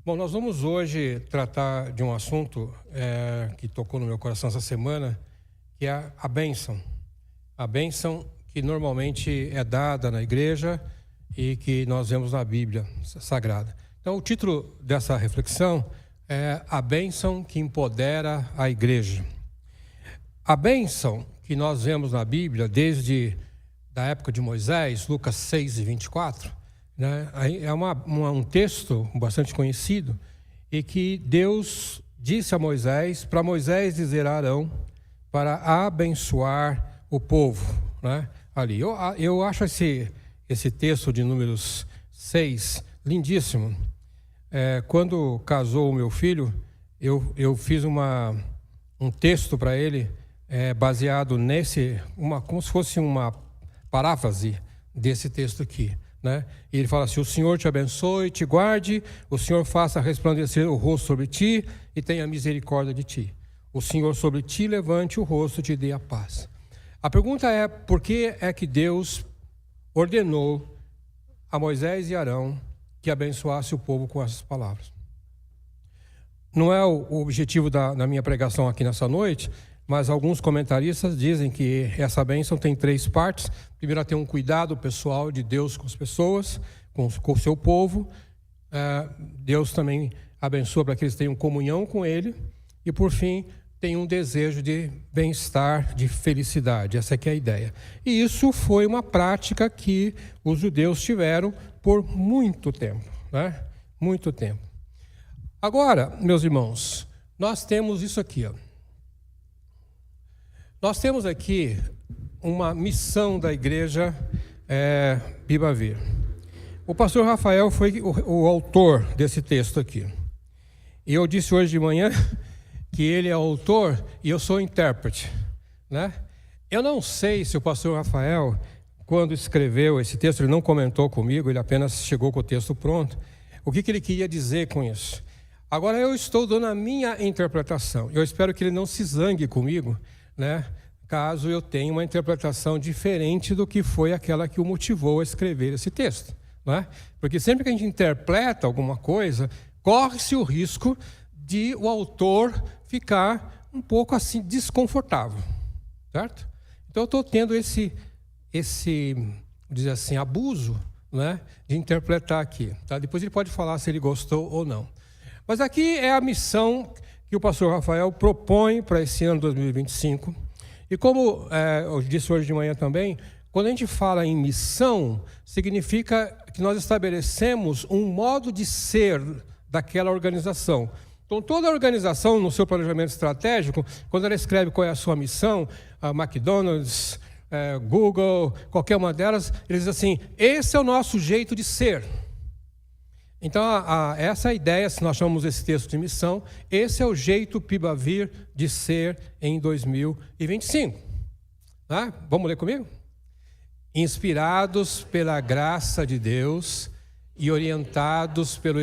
Bom, nós vamos hoje tratar de um assunto que tocou no meu coração essa semana, que é a bênção. A bênção que normalmente é dada na igreja e que nós vemos na Bíblia Sagrada. Então, o título dessa reflexão é A Bênção que Empodera a Igreja. A bênção que nós vemos na Bíblia desde a época de Moisés, Lucas 6:24, né, é um texto bastante conhecido e que Deus disse a Moisés, para Moisés dizer a Arão, para abençoar o povo, né, ali. Eu acho esse texto de Números 6 lindíssimo. Quando casou o meu filho, eu fiz um texto para ele baseado como se fosse uma paráfrase desse texto aqui, né? E ele fala assim: o Senhor te abençoe, te guarde, o Senhor faça resplandecer o rosto sobre ti e tenha misericórdia de ti. O Senhor sobre ti levante o rosto e te dê a paz. A pergunta é: por que é que Deus ordenou a Moisés e Arão que abençoasse o povo com essas palavras? Não é o objetivo da minha pregação aqui nessa noite, mas alguns comentaristas dizem que essa bênção tem 3 partes. Primeiro, tem um cuidado pessoal de Deus com as pessoas, com o seu povo. Deus também abençoa para que eles tenham comunhão com Ele. E, por fim, tem um desejo de bem-estar, de felicidade. Essa aqui é a ideia. E isso foi uma prática que os judeus tiveram por muito tempo, né? Muito tempo. Agora, meus irmãos, nós temos isso aqui, ó. Nós temos aqui uma missão da igreja Pibavir. O pastor Rafael foi o autor desse texto aqui. E eu disse hoje de manhã que ele é autor e eu sou intérprete, né? Eu não sei se o pastor Rafael, quando escreveu esse texto, ele não comentou comigo, ele apenas chegou com o texto pronto. O que ele queria dizer com isso? Agora eu estou dando a minha interpretação. Eu espero que ele não se zangue comigo, né, caso eu tenha uma interpretação diferente do que foi aquela que o motivou a escrever esse texto, né? Porque sempre que a gente interpreta alguma coisa, corre-se o risco de o autor ficar um pouco assim desconfortável, certo? Então eu estou tendo esse dizer assim, abuso, né, de interpretar aqui, tá? Depois ele pode falar se ele gostou ou não. Mas aqui é a missão que o pastor Rafael propõe para esse ano 2025. E como eu disse hoje de manhã também, quando a gente fala em missão, significa que nós estabelecemos um modo de ser daquela organização. Então, toda organização, no seu planejamento estratégico, quando ela escreve qual é a sua missão, a McDonald's, Google, qualquer uma delas, eles dizem assim: esse é o nosso jeito de ser. Então, essa é a ideia, se nós chamamos esse texto de missão, esse é o jeito Pibavir de ser em 2025. Tá? Vamos ler comigo? Inspirados pela graça de Deus e orientados pelo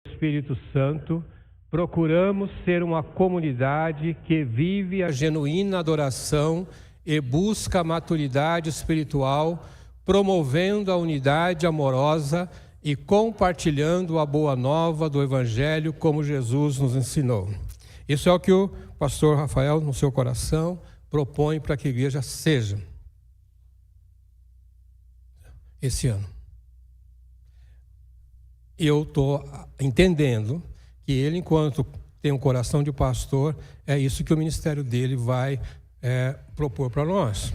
Espírito Santo, procuramos ser uma comunidade que vive a genuína adoração e busca a maturidade espiritual, promovendo a unidade amorosa e compartilhando a boa nova do Evangelho como Jesus nos ensinou. Isso é o que o pastor Rafael, no seu coração, propõe para que a igreja seja esse ano. E eu estou entendendo que ele, enquanto tem um coração de pastor, é isso que o ministério dele vai propor para nós,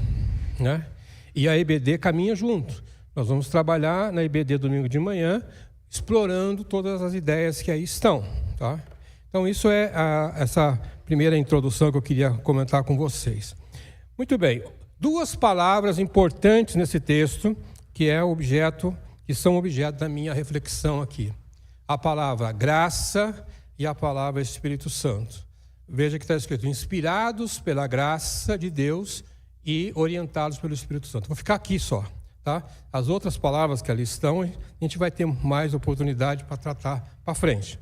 né? E a EBD caminha junto. Nós vamos trabalhar na IBD domingo de manhã, explorando todas as ideias que aí estão, tá? Então, isso é essa primeira introdução que eu queria comentar com vocês. Muito bem, 2 palavras importantes nesse texto, que são objeto da minha reflexão aqui. A palavra graça e a palavra Espírito Santo. Veja que está escrito: inspirados pela graça de Deus e orientados pelo Espírito Santo. Vou ficar aqui só. Tá? As outras palavras que ali estão, a gente vai ter mais oportunidade para tratar para frente.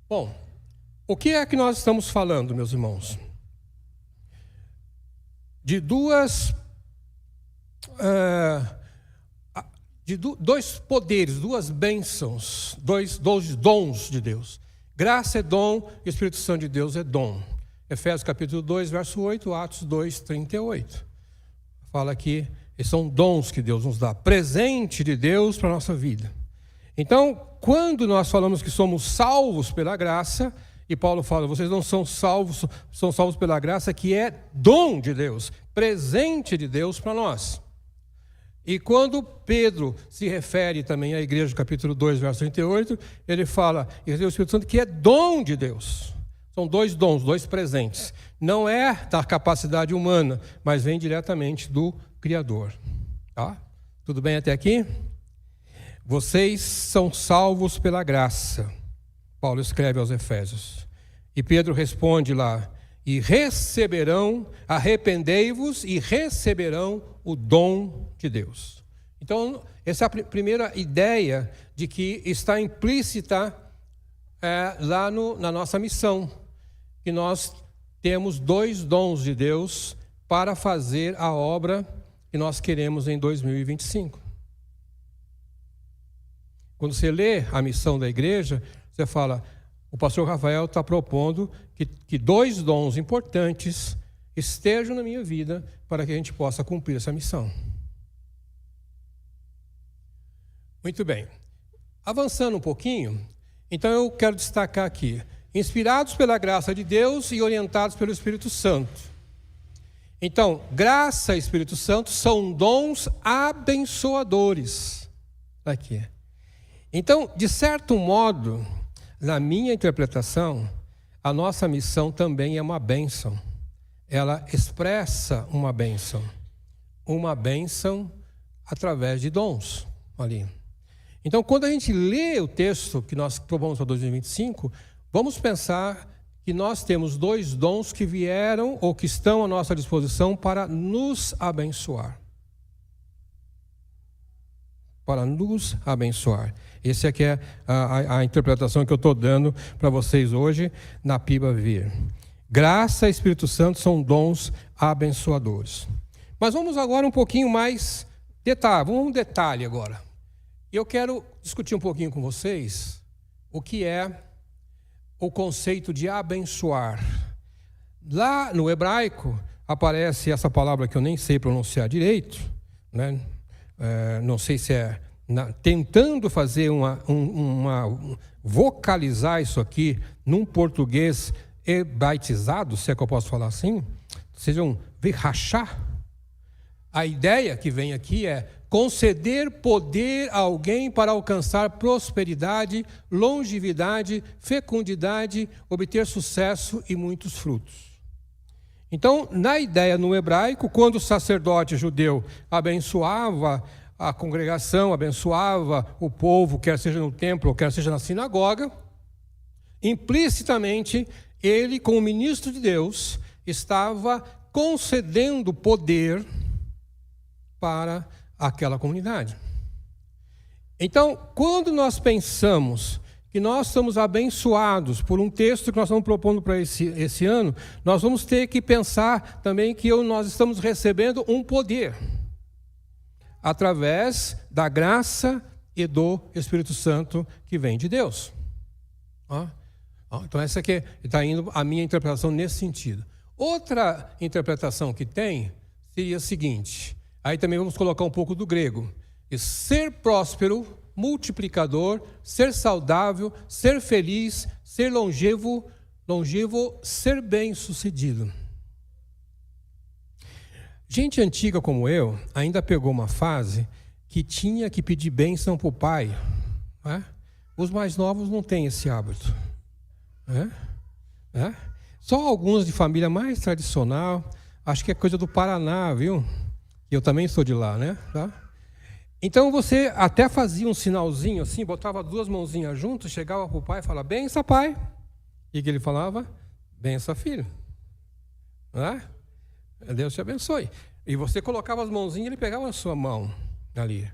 Bom, o que é que nós estamos falando, meus irmãos? De de dois poderes, duas bênçãos, dois dons de Deus. Graça é dom e o Espírito Santo de Deus é dom. Efésios capítulo 2, verso 8, Atos 2, 38. Fala que são dons que Deus nos dá, presente de Deus para a nossa vida. Então, quando nós falamos que somos salvos pela graça, e Paulo fala, vocês não são salvos, são salvos pela graça, que é dom de Deus, presente de Deus para nós. E quando Pedro se refere também à igreja, capítulo 2, verso 38, ele fala, e o Espírito Santo, que é dom de Deus. São dois dons, dois presentes. Não é da capacidade humana, mas vem diretamente do Criador. Tá? Tudo bem até aqui? Vocês são salvos pela graça. Paulo escreve aos Efésios. E Pedro responde lá, e receberão, arrependei-vos e receberão o dom de Deus. Então, essa é a primeira ideia de que está implícita lá na nossa missão, que nós temos dois dons de Deus para fazer a obra que nós queremos em 2025. Quando você lê a missão da igreja, você fala, o pastor Rafael está propondo que dois dons importantes estejam na minha vida para que a gente possa cumprir essa missão. Muito bem. Avançando um pouquinho, então eu quero destacar aqui, inspirados pela graça de Deus e orientados pelo Espírito Santo. Então, graça e Espírito Santo são dons abençoadores. Aqui. Então, de certo modo, na minha interpretação, a nossa missão também é uma bênção. Ela expressa uma bênção através de dons ali. Então, quando a gente lê o texto que nós propomos para 2025, vamos pensar que nós temos dois dons que vieram ou que estão à nossa disposição para nos abençoar. Para nos abençoar. Essa aqui é a interpretação que eu estou dando para vocês hoje na Piba Vir. Graça e Espírito Santo são dons abençoadores. Mas vamos agora um pouquinho mais vamos um detalhe agora. Eu quero discutir um pouquinho com vocês o que é o conceito de abençoar. Lá no hebraico aparece essa palavra que eu nem sei pronunciar direito, né? Não sei se é tentando fazer vocalizar isso aqui num português hebraizado, se é que eu posso falar assim, seja um virrachá. A ideia que vem aqui é conceder poder a alguém para alcançar prosperidade, longevidade, fecundidade, obter sucesso e muitos frutos. Então, na ideia no hebraico, quando o sacerdote judeu abençoava a congregação, abençoava o povo, quer seja no templo, quer seja na sinagoga, implicitamente, ele, como ministro de Deus, estava concedendo poder para aquela comunidade. Então, quando nós pensamos que nós somos abençoados por um texto que nós estamos propondo para esse ano, nós vamos ter que pensar também que nós estamos recebendo um poder através da graça e do Espírito Santo que vem de Deus. Então essa aqui está indo a minha interpretação nesse sentido. Outra interpretação que tem seria a seguinte, aí também vamos colocar um pouco do grego, ser próspero, multiplicador, ser saudável, ser feliz, ser longevo, ser bem-sucedido. Gente antiga como eu ainda pegou uma fase que tinha que pedir bênção para o pai. Né? Os mais novos não têm esse hábito. Só alguns de família mais tradicional, acho que é coisa do Paraná, viu? Eu também sou de lá, né? Tá? Então você até fazia um sinalzinho assim, botava duas mãozinhas juntas, chegava para o pai e falava, bença pai. E que ele falava, bença filho. Né? Deus te abençoe. E você colocava as mãozinhas e ele pegava a sua mão ali.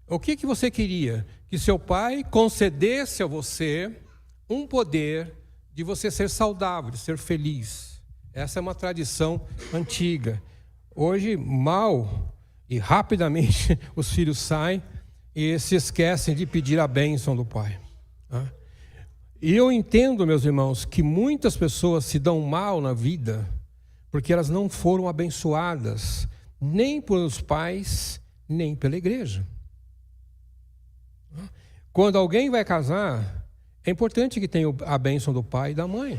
O que você queria? Que seu pai concedesse a você um poder de você ser saudável, de ser feliz. Essa é uma tradição antiga. Hoje, mal e rapidamente, os filhos saem e se esquecem de pedir a bênção do Pai. Tá? E eu entendo, meus irmãos, que muitas pessoas se dão mal na vida porque elas não foram abençoadas nem pelos pais, nem pela igreja. Quando alguém vai casar, é importante que tenha a bênção do pai e da mãe,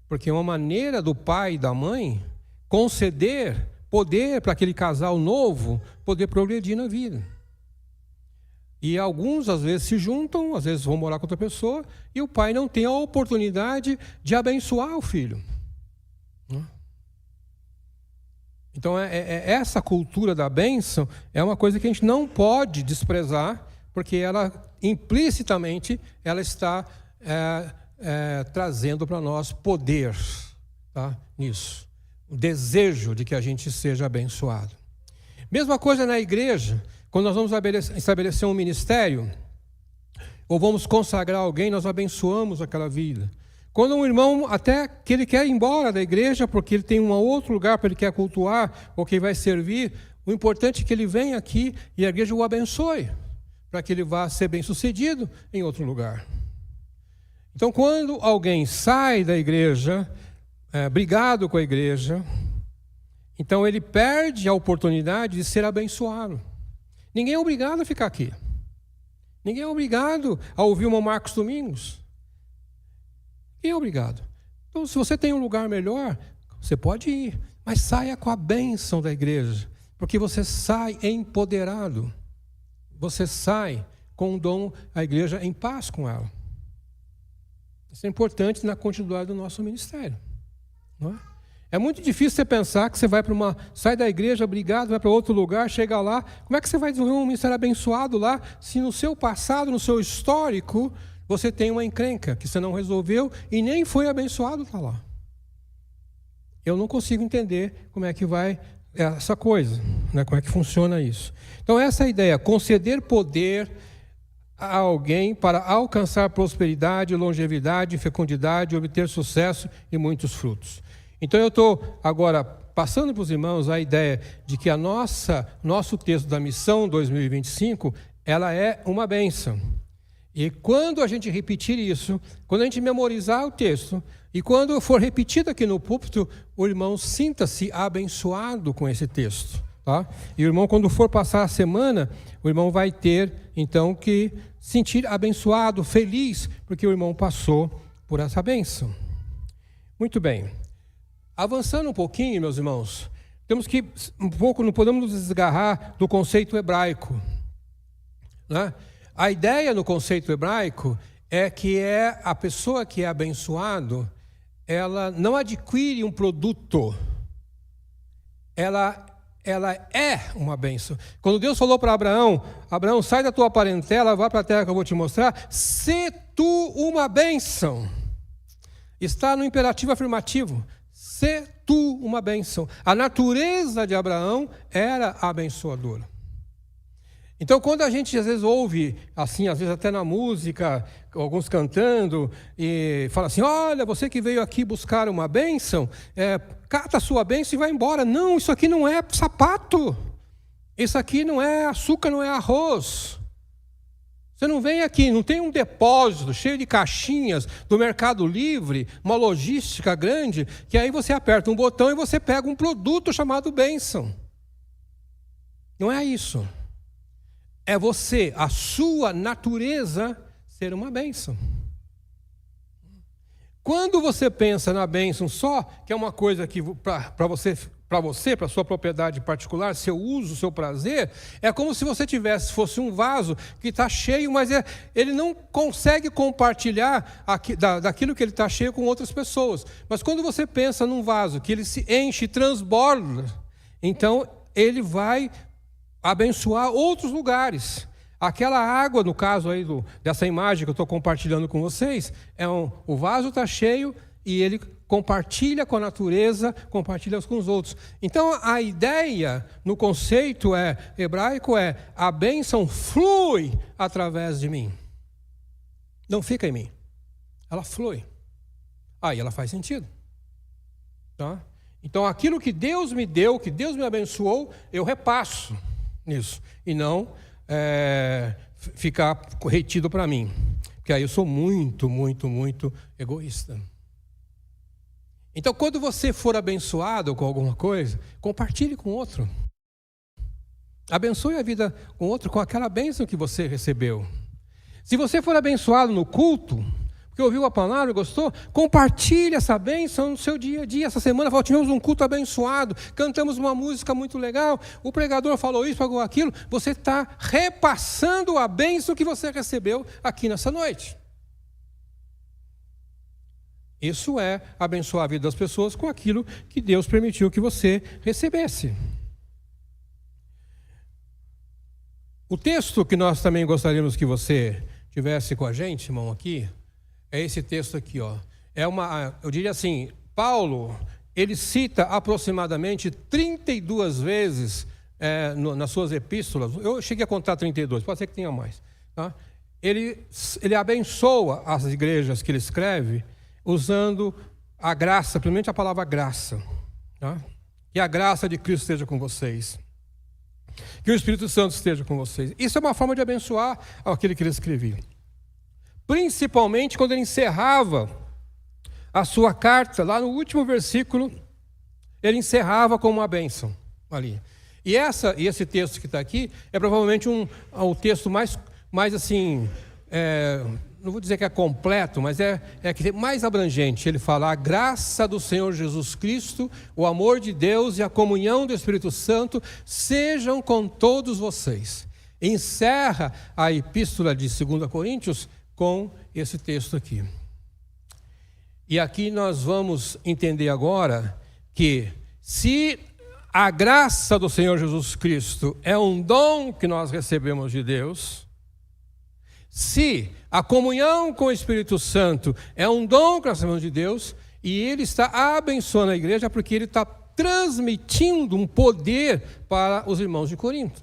porque é uma maneira do pai e da mãe conceder poder para aquele casal novo poder progredir na vida. E alguns, às vezes, se juntam, às vezes vão morar com outra pessoa, e o pai não tem a oportunidade de abençoar o filho. Então, essa cultura da bênção é uma coisa que a gente não pode desprezar, porque ela, implicitamente, ela está trazendo para nós poder, tá? Nisso. O desejo de que a gente seja abençoado. Mesma coisa na igreja. Quando nós vamos estabelecer um ministério, ou vamos consagrar alguém, nós abençoamos aquela vida. Quando um irmão, até que ele quer ir embora da igreja, porque ele tem um outro lugar para ele quer cultuar, ou que vai servir, o importante é que ele venha aqui e a igreja o abençoe, para que ele vá ser bem-sucedido em outro lugar. Então, quando alguém sai da igreja, brigado com a igreja, então ele perde a oportunidade de ser abençoado. Ninguém é obrigado a ficar aqui. Ninguém é obrigado a ouvir o Marcos Domingos. Ninguém é obrigado. Então, se você tem um lugar melhor, você pode ir, mas saia com a bênção da igreja, porque você sai empoderado. Você sai com o dom, a igreja em paz com ela. Isso é importante na continuidade do nosso ministério. Não é? É muito difícil você pensar que você vai sai da igreja, obrigado, vai para outro lugar, chega lá. Como é que você vai desenvolver um ministério abençoado lá, se no seu passado, no seu histórico, você tem uma encrenca que você não resolveu e nem foi abençoado, está lá. Eu não consigo entender como é que vai essa coisa, né? Como é que funciona isso. Então, essa é a ideia, conceder poder a alguém para alcançar prosperidade, longevidade, fecundidade, obter sucesso e muitos frutos. Então eu estou agora passando para os irmãos a ideia de que nosso texto da missão 2025, ela é uma bênção. E quando a gente repetir isso, quando a gente memorizar o texto, e quando for repetido aqui no púlpito, o irmão sinta-se abençoado com esse texto. Tá? E o irmão, quando for passar a semana, o irmão vai ter, então, que sentir abençoado, feliz, porque o irmão passou por essa bênção. Muito bem. Avançando um pouquinho, meus irmãos, temos que não podemos nos desgarrar do conceito hebraico. Né? A ideia no conceito hebraico é que a pessoa que é abençoado, ela não adquire um produto, ela é uma bênção. Quando Deus falou para Abraão, sai da tua parentela, vá para a terra que eu vou te mostrar, se tu uma bênção. Está no imperativo afirmativo. Se tu uma bênção. A natureza de Abraão era abençoadora. Então, quando a gente às vezes ouve, assim, às vezes até na música, alguns cantando, e fala assim, olha, você que veio aqui buscar uma bênção, cata a sua bênção e vai embora. Não, isso aqui não é sapato. Isso aqui não é açúcar, não é arroz. Você não vem aqui, não tem um depósito cheio de caixinhas do Mercado Livre, uma logística grande, que aí você aperta um botão e você pega um produto chamado bênção. Não é isso. É você, a sua natureza, ser uma bênção. Quando você pensa na bênção só, que é uma coisa que para você, para a sua propriedade particular, seu uso, seu prazer, é como se você fosse um vaso que está cheio, mas ele não consegue compartilhar daquilo que ele está cheio com outras pessoas. Mas quando você pensa num vaso que ele se enche, transborda, então ele vai abençoar outros lugares. Aquela água, no caso aí dessa imagem que eu estou compartilhando com vocês, o vaso está cheio e ele compartilha com a natureza, compartilha com os outros. Então a ideia no conceito hebraico a bênção flui através de mim. Não fica em mim. Ela flui. Aí ela faz sentido. Tá? Então aquilo que Deus me deu, que Deus me abençoou, eu repasso nisso. E não ficar retido para mim, porque aí eu sou muito, muito, muito egoísta. Então, quando você for abençoado com alguma coisa, compartilhe com outro. Abençoe a vida com outro com aquela bênção que você recebeu. Se você for abençoado no culto, porque ouviu a palavra e gostou, compartilhe essa bênção no seu dia a dia. Essa semana tivemos um culto abençoado, cantamos uma música muito legal, o pregador falou isso, falou aquilo. Você está repassando a bênção que você recebeu aqui nessa noite. Isso é abençoar a vida das pessoas com aquilo que Deus permitiu que você recebesse. O texto que nós também gostaríamos que você tivesse com a gente, irmão, aqui, é esse texto aqui, ó. Eu diria assim, Paulo, ele cita aproximadamente 32 vezes nas suas epístolas. Eu cheguei a contar 32, pode ser que tenha mais. Tá? Ele abençoa as igrejas que ele escreve usando a graça, primeiramente a palavra graça. Tá? Que a graça de Cristo esteja com vocês. Que o Espírito Santo esteja com vocês. Isso é uma forma de abençoar aquele que ele escrevia. Principalmente quando ele encerrava a sua carta, lá no último versículo, ele encerrava com uma bênção ali. E esse texto que está aqui é provavelmente o texto mais assim, não vou dizer que é completo, mas é mais abrangente. Ele fala: a graça do Senhor Jesus Cristo, o amor de Deus e a comunhão do Espírito Santo sejam com todos vocês. Encerra a epístola de 2 Coríntios com esse texto aqui. E aqui nós vamos entender agora que se a graça do Senhor Jesus Cristo é um dom que nós recebemos de Deus, se a comunhão com o Espírito Santo é um dom que nós recebemos de Deus, e Ele está abençoando a igreja porque Ele está transmitindo um poder para os irmãos de Corinto.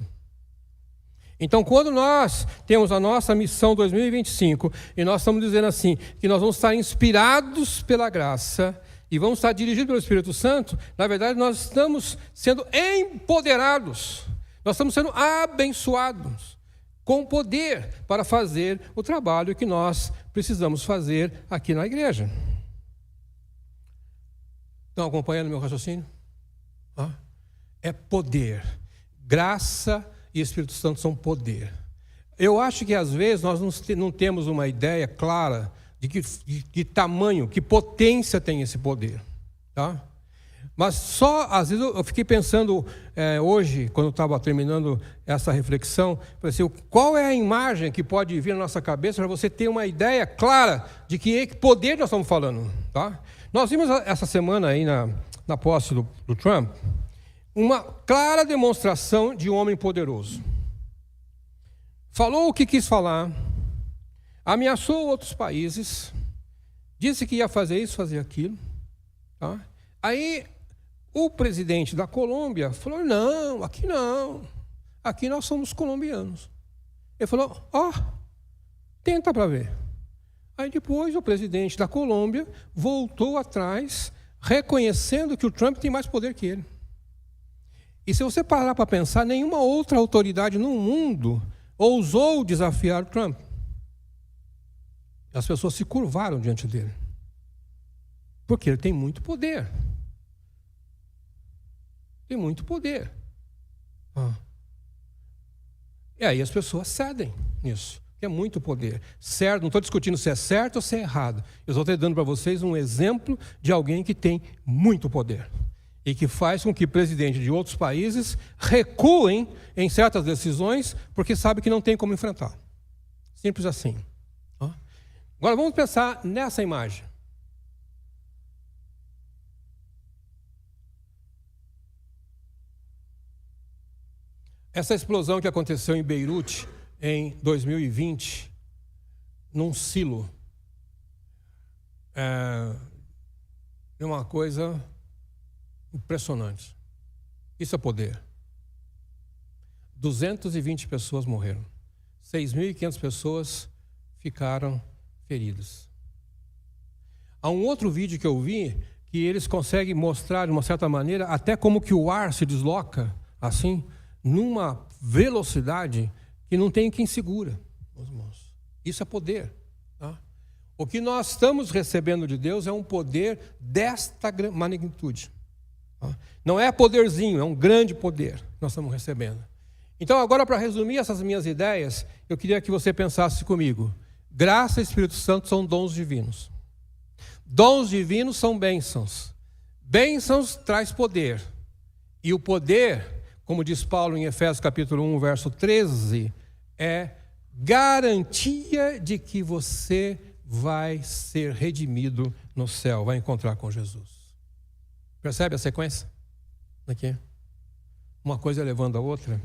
Então, quando nós temos a nossa missão 2025, e nós estamos dizendo assim, que nós vamos estar inspirados pela graça, e vamos estar dirigidos pelo Espírito Santo, na verdade nós estamos sendo empoderados, nós estamos sendo abençoados, com poder para fazer o trabalho que nós precisamos fazer aqui na igreja. Estão acompanhando meu raciocínio? É poder. Graça e Espírito Santo são poder. Eu acho que às vezes nós não temos uma ideia clara de que tamanho, que potência tem esse poder. Tá? Mas só, às vezes, eu fiquei pensando hoje, quando eu estava terminando essa reflexão, assim, qual é a imagem que pode vir na nossa cabeça para você ter uma ideia clara de que poder nós estamos falando. Tá? Nós vimos essa semana aí na posse do Trump uma clara demonstração de um homem poderoso. Falou o que quis falar, ameaçou outros países, disse que ia fazer isso, fazer aquilo. Tá? Aí o presidente da Colômbia falou: não, aqui nós somos colombianos. Ele falou: tenta para ver. Aí depois o presidente da Colômbia voltou atrás, reconhecendo que o Trump tem mais poder que ele. E se você parar para pensar, nenhuma outra autoridade no mundo ousou desafiar o Trump. As pessoas se curvaram diante dele. Porque ele tem muito poder. Tem muito poder. E aí as pessoas cedem nisso. É muito poder. Certo, não estou discutindo se é certo ou se é errado. Eu estou dando para vocês um exemplo de alguém que tem muito poder. E que faz com que presidentes de outros países recuem em certas decisões porque sabe que não tem como enfrentar. Simples assim. Agora vamos pensar nessa imagem. Essa explosão que aconteceu em Beirute em 2020, num silo, é uma coisa impressionante. Isso é poder. 220 pessoas morreram. 6.500 pessoas ficaram feridas. Há um outro vídeo que eu vi que eles conseguem mostrar de uma certa maneira até como que o ar se desloca assim, numa velocidade que não tem quem segura, meus irmãos. Isso é poder. Tá? O que nós estamos recebendo de Deus é um poder desta magnitude. Tá? Não é poderzinho, é um grande poder que nós estamos recebendo. Então, agora, para resumir essas minhas ideias, eu queria que você pensasse comigo. Graça e Espírito Santo são dons divinos. Dons divinos são bênçãos. Bênçãos traz poder. E o poder, como diz Paulo em Efésios capítulo 1, verso 13, é garantia de que você vai ser redimido no céu, vai encontrar com Jesus. Percebe a sequência? Aqui. Uma coisa levando a outra.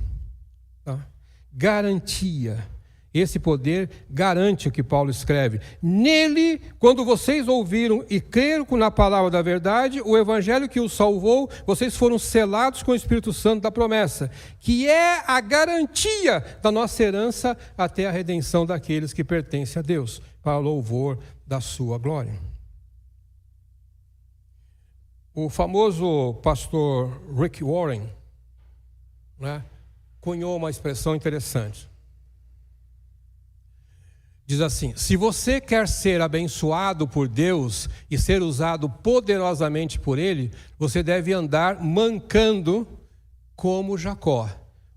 Tá? Garantia. Esse poder garante o que Paulo escreve. Nele, quando vocês ouviram e creram na palavra da verdade, o evangelho que os salvou, vocês foram selados com o Espírito Santo da promessa, que é a garantia da nossa herança até a redenção daqueles que pertencem a Deus, para louvor da sua glória. O famoso pastor Rick Warren, né, cunhou uma expressão interessante. Diz assim: se você quer ser abençoado por Deus e ser usado poderosamente por Ele, você deve andar mancando como Jacó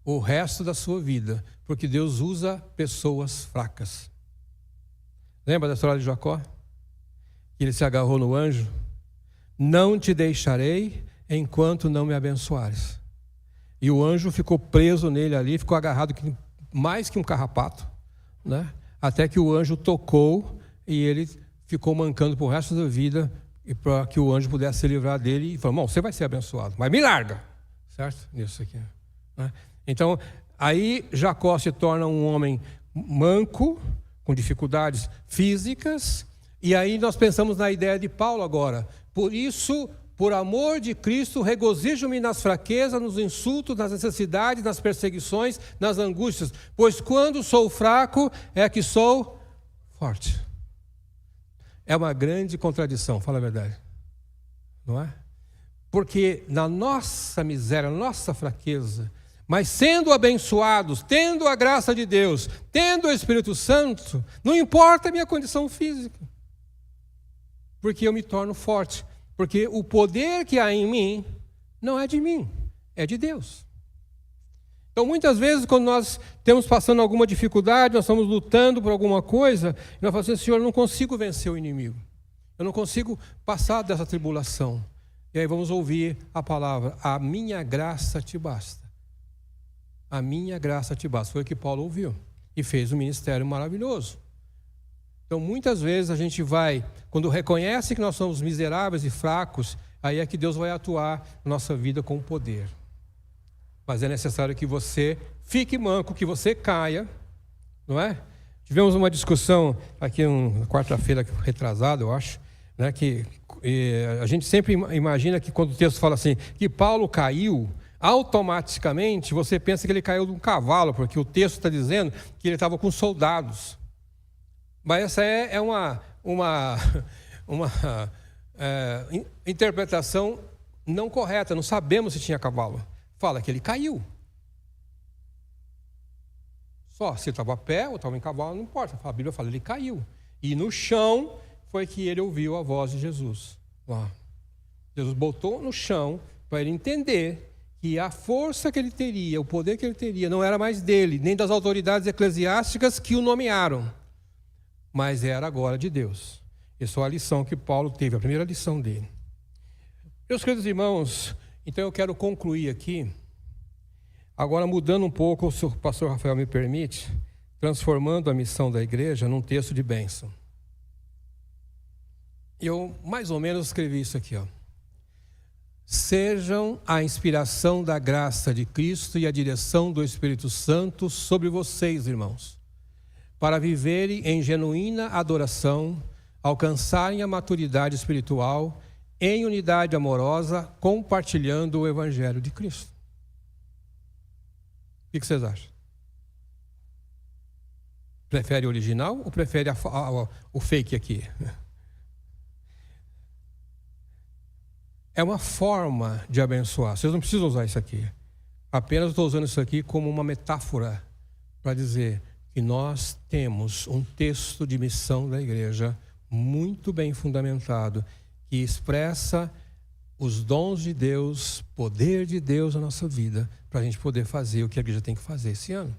o resto da sua vida, porque Deus usa pessoas fracas. Lembra da história de Jacó? Ele se agarrou no anjo: não te deixarei enquanto não me abençoares. E o anjo ficou preso nele ali, ficou agarrado mais que um carrapato, né? Até que o anjo tocou e ele ficou mancando para o resto da vida, e para que o anjo pudesse se livrar dele e falou: bom, você vai ser abençoado, mas me larga, certo? Isso aqui, né? Então, aí Jacó se torna um homem manco, com dificuldades físicas, e aí nós pensamos na ideia de Paulo agora. Por isso, por amor de Cristo, regozijo-me nas fraquezas, nos insultos, nas necessidades, nas perseguições, nas angústias, pois quando sou fraco é que sou forte. É uma grande contradição, fala a verdade, não é? Porque na nossa miséria, na nossa fraqueza, mas sendo abençoados, tendo a graça de Deus, tendo o Espírito Santo, não importa a minha condição física, porque eu me torno forte. Porque o poder que há em mim não é de mim, é de Deus. Então, muitas vezes, quando nós estamos passando alguma dificuldade, nós estamos lutando por alguma coisa, nós falamos assim: Senhor, eu não consigo vencer o inimigo. Eu não consigo passar dessa tribulação. E aí vamos ouvir a palavra: a minha graça te basta. A minha graça te basta. Foi o que Paulo ouviu e fez um ministério maravilhoso. Então, muitas vezes a gente vai, quando reconhece que nós somos miseráveis e fracos, aí é que Deus vai atuar na nossa vida com poder. Mas é necessário que você fique manco, que você caia, não é? Tivemos uma discussão aqui na quarta-feira retrasada, eu acho, né, que a gente sempre imagina que quando o texto fala assim, que Paulo caiu, automaticamente você pensa que ele caiu de um cavalo, porque o texto está dizendo que ele estava com soldados. Mas essa é uma interpretação não correta, não sabemos se tinha cavalo. Fala que ele caiu. Só se estava a pé ou estava em cavalo, não importa. A Bíblia fala, ele caiu. E no chão foi que ele ouviu a voz de Jesus. Lá. Jesus botou no chão para ele entender que a força que ele teria, o poder que ele teria, não era mais dele, nem das autoridades eclesiásticas que o nomearam, mas era agora de Deus. Essa é a lição que Paulo teve, a primeira lição dele. Meus queridos irmãos, então eu quero concluir aqui, agora mudando um pouco, se o pastor Rafael me permite, transformando a missão da igreja num texto de bênção. Eu mais ou menos escrevi isso aqui, ó. Sejam a inspiração da graça de Cristo e a direção do Espírito Santo sobre vocês, irmãos, para viverem em genuína adoração, alcançarem a maturidade espiritual, em unidade amorosa, compartilhando o Evangelho de Cristo. O que vocês acham? Prefere o original ou prefere o fake aqui? É uma forma de abençoar. Vocês não precisam usar isso aqui. Apenas estou usando isso aqui como uma metáfora para dizer que nós temos um texto de missão da igreja muito bem fundamentado, que expressa os dons de Deus, poder de Deus na nossa vida, para a gente poder fazer o que a igreja tem que fazer esse ano.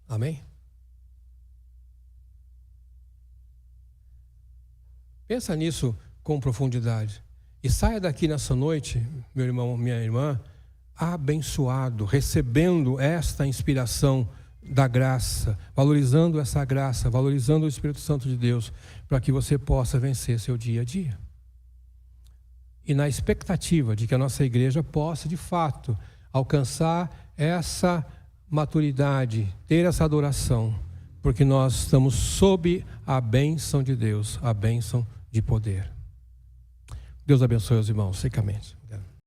Amém? Pensa nisso com profundidade. E saia daqui nessa noite, meu irmão, minha irmã, abençoado, recebendo esta inspiração da graça, valorizando essa graça, valorizando o Espírito Santo de Deus, para que você possa vencer seu dia a dia. E na expectativa de que a nossa igreja possa, de fato, alcançar essa maturidade, ter essa adoração, porque nós estamos sob a bênção de Deus, a bênção de poder. Deus abençoe os irmãos, secamente.